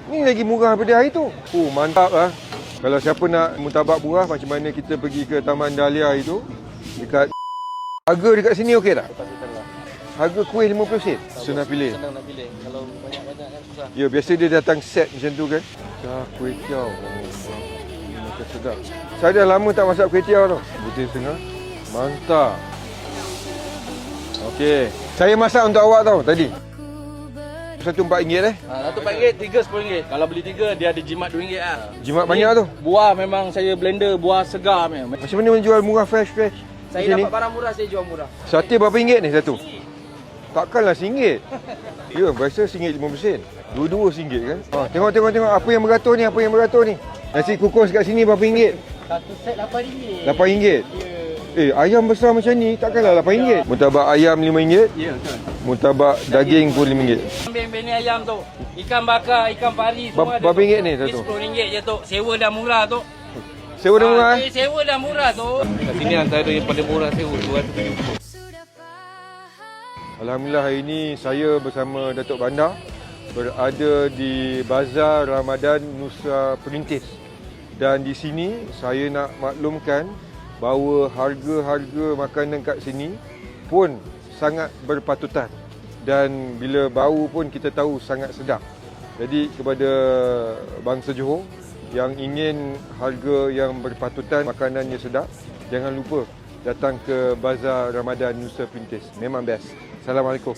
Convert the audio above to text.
Ni lagi murah daripada hari tu. Oh, mantap lah. Kalau siapa nak murtabak murah, macam mana kita pergi ke Taman Dahlia itu, dekat harga dekat sini okey tak? Harga kuih 50 sen. Senang pilih. Senang nak pilih. Kalau banyak-banyak kan susah. Ya, biasa dia datang set macam tu kan. Kuih tiaw. Makan sedap. Saya dah lama tak masak kuih tiaw tau. Butir setengah. Mantap. Okey. Saya masak untuk awak tau tadi. Satu RM4 Satu RM4, tiga RM10. Kalau beli tiga, dia ada jimat RM2 lah. Jimat banyak tu. Buah memang saya blender, buah segar punya. Macam mana menjual murah fresh? Saya dapat barang murah, saya jual murah. Sate berapa ringgit ni satu? Takkanlah RM1. Ya, biasa RM1.50. Dua-dua RM1 kan? Tengok. Apa yang beratur ni? Nasi kukus kat sini berapa ringgit? Satu set RM8. RM8? Ayam besar macam ni takkanlah RM8. Murtabak ayam RM5? Ya, betul. Murtabak daging pun RM5. Ambil ni ayam tu. Ikan bakar, ikan pari semua ada. Berapa ringgit ni satu? RM10 je tu. Sewa dah murah tu. Sewa dah murah? Sewa dah murah tu. Kat sini antara yang paling murah sewa RM270. Alhamdulillah hari ini saya bersama Datuk Bandar berada di Bazar Ramadan Nusa Perintis. Dan di sini saya nak maklumkan bahawa harga-harga makanan kat sini pun sangat berpatutan. Dan bila bau pun kita tahu sangat sedap. Jadi kepada bangsa Johor yang ingin harga yang berpatutan, makanannya sedap, jangan lupa datang ke Bazar Ramadan Nusa Perintis. Memang best. Assalamualaikum.